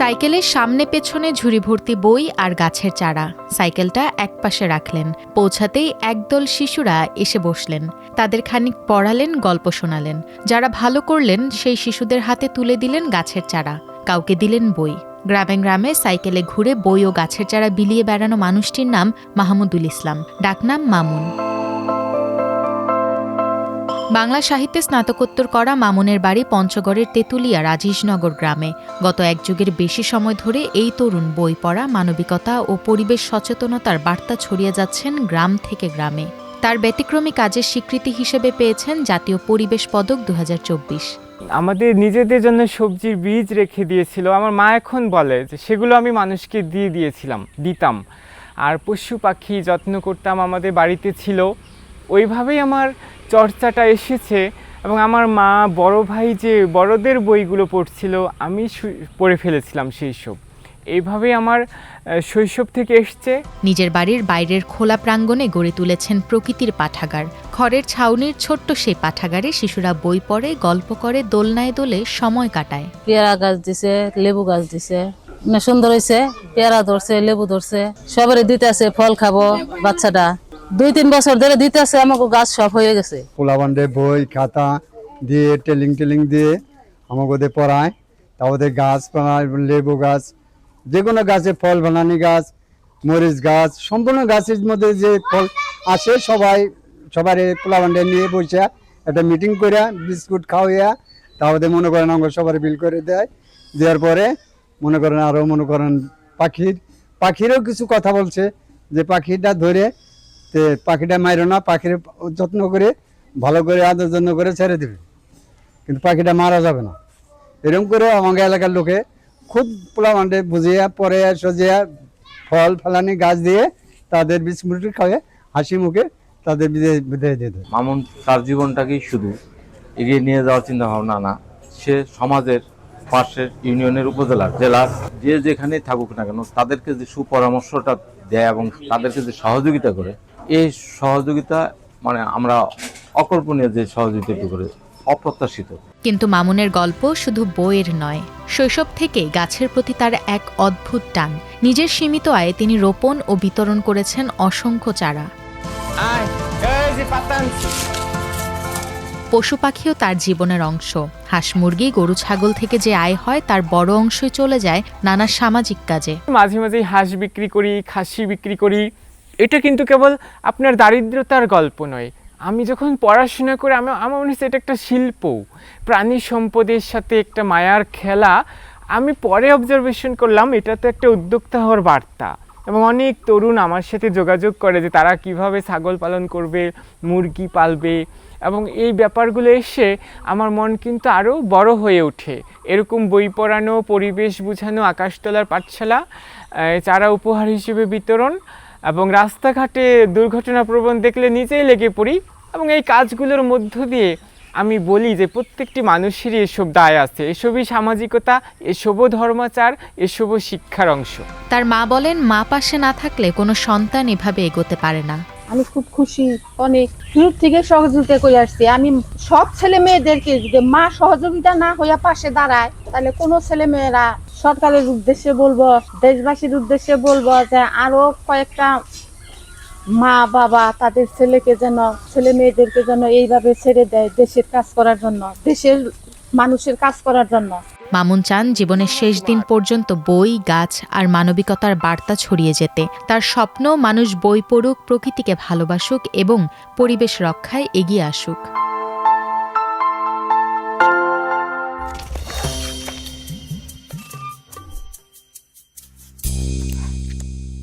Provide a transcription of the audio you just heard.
সাইকেলের সামনে পেছনে ঝুড়ি ভর্তি বই আর গাছের চারা। সাইকেলটা একপাশে রাখলেন। পৌঁছাতেই একদল শিশুরা এসে বসলেন। তাদের খানিক পড়ালেন, গল্প শোনালেন। যারা ভালো করলেন সেই শিশুদের হাতে তুলে দিলেন গাছের চারা, কাউকে দিলেন বই। গ্রামে গ্রামে সাইকেলে ঘুরে বই ও গাছের চারা বিলিয়ে বেড়ানো মানুষটির নাম মাহমুদুল ইসলাম, ডাকনাম মামুন। বাংলা সাহিত্যে স্নাতকোত্তর করা মামুনের বাড়ি পঞ্চগড়ের তেঁতুলিয়া রাজেশনগর গ্রামে। গত এক যুগের বেশি সময় ধরে এই তরুণ বই পড়া, মানবিকতা ও পরিবেশ সচেতনতার বার্তা ছড়িয়ে যাচ্ছেন গ্রাম থেকে গ্রামে। তার ব্যতিক্রমী কাজের স্বীকৃতি হিসেবে পেয়েছেন জাতীয় পরিবেশ পদক 2024। আমাদের নিজেদের জন্য সবজির বীজ রেখে দিয়েছিল আমার মা, এখন বলে যে সেগুলো আমি মানুষকে দিতাম। আর পশু পাখি যত্ন করতাম, আমাদের বাড়িতে ছিল। ওইভাবেই আমার চর্চাটা এসেছে। এবং আমার মা, বড় ভাই যে বড়দের বইগুলো পড়ছিল, আমি পড়ে ফেলেছিলাম সেই সব। এইভাবেই আমার শৈশব থেকে এসছে। নিজের বাড়ির বাইরের খোলা প্রাঙ্গণে গড়ে তুলেছেন প্রকৃতির পাঠাগার। খড়ের ছাউনির ছোট্ট সেই পাঠাগারে শিশুরা বই পড়ে, গল্প করে, দোলনায় দোলে সময় কাটায়। পেয়ারা গাছ দিছে, লেবু গাছ দিছে, সুন্দর হয়েছে। পেয়ারা ধরছে, লেবু ধরছে, সবারই দিতে আছে ফল খাবো। বাচ্চাটা 2-3 বছর ধরে দিতে আছে, আমাকে গাছ সব হয়ে গেছে। পোলাবান্ডে বই খাতা দিয়ে টেলিং দিয়ে আমাকে ওদের পড়ায়। তা ওদের গাছ বানায়, লেবু গাছ, যে কোনো গাছে ফল বানানি গাছ, মরিচ গাছ, সম্পূর্ণ গাছের মধ্যে যে ফল আসে সবার পোলাবান্ডে নিয়ে বসে একটা মিটিং করে বিস্কুট খাওয়াইয়া তা ওদের মনে করেন আমাকে সবার বিল করে দেওয়ার পরে মনে করেন আরও পাখিরও কিছু কথা বলছে যে পাখিটা ধরে পাখিটা মাইরো না, পাখির যত্ন করে ভালো করে আদর যত্ন করে ছেড়ে দেবে, কিন্তু পাখিটা মারা যাবে না। এরকম করে আমাকে এলাকার লোকে খুব পোলাবান্ডে বুঝিয়া পরে সজিয়া ফল ফলানি গাছ দিয়ে তাদের বিস্কুট খাওয়ে হাসি মুখে তাদের বিদায় দিয়ে দেয়। মামুন তার জীবনটাকেই শুধু এগিয়ে নিয়ে যাওয়ার চিন্তা ভাবনা না, সে সমাজের, পাশের ইউনিয়নের, উপজেলার, জেলার যে যেখানে থাকুক না কেন তাদেরকে যে সুপরামর্শটা দেয় এবং তাদেরকে যে সহযোগিতা করে, এই সহযোগিতা মানে আমরা অকল্পনীয় যে সহযোগিতা করে, অপ্রত্যাশিত। কিন্তু মামুনের গল্প শুধু বইয়ের নয়। শৈশব থেকে গাছের প্রতি তার এক অদ্ভুত টান। নিজের সীমিত আয়ে তিনি রোপণ ও বিতরণ করেছেন অসংখ্য চারা। পশু পাখিও তার জীবনের অংশ। হাঁস মুরগি, গরু ছাগল থেকে যে আয় হয় তার বড় অংশই চলে যায় নানা সামাজিক কাজে। মাঝে মাঝে হাঁস বিক্রি করি, খাসি বিক্রি করি। এটা কিন্তু কেবল আপনার দারিদ্রতার গল্প নয়। আমি যখন পড়াশোনা করে আমার মনে হচ্ছে এটা একটা শিল্প, প্রাণী সম্পদের সাথে একটা মায়ার খেলা। আমি পরে অবজারভেশন করলাম এটা তো একটা উদ্যোক্তা হওয়ার বার্তা। এবং অনেক তরুণ আমার সাথে যোগাযোগ করে যে তারা কিভাবে ছাগল পালন করবে, মুরগি পালবে। এবং এই ব্যাপারগুলো এসে আমার মন কিন্তু আরও বড় হয়ে ওঠে। এরকম বই পড়ানো, পরিবেশ বুঝানো, আকাশতলার পাঠশালা, চারা উপহার হিসেবে বিতরণ এবং রাস্তাঘাটে দুর্ঘটনাপ্রবণ দেখলে নিজেই লেগে পড়ি। এবং এই কাজগুলোর মধ্য দিয়ে আমি বলি যে প্রত্যেকটি মানুষেরই এসব দায় আছে, এসবই সামাজিকতা, এসবও ধর্মাচার, এসবও শিক্ষার অংশ। তার মা বলেন, মা পাশে না থাকলে কোনো সন্তান এভাবে এগোতে পারে না। আমি খুব খুশি, অনেক দূর থেকে সহযোগিতা করে আসছি। আমি সব ছেলে মেয়েদেরকে যদি মা সহযোগিতা না হইয়া পাশে দাঁড়ায়, তাহলে কোনো ছেলে মেয়েরা সরকারের উদ্দেশ্যে বলবো, দেশবাসীর উদ্দেশ্যে বলবো যে আরো কয়েকটা মা বাবা তাদের ছেলে মেয়েদেরকে যেন এইভাবে ছেড়ে দেয় দেশের কাজ করার জন্য, দেশের মানুষের কাজ করার জন্য। মামুন চান জীবনের শেষ দিন পর্যন্ত বই, গাছ আর মানবিকতার বার্তা ছড়িয়ে যেতে। তার স্বপ্ন মানুষ বই পড়ুক, প্রকৃতিকে ভালোবাসুক এবং পরিবেশ রক্ষায় এগিয়ে আসুক।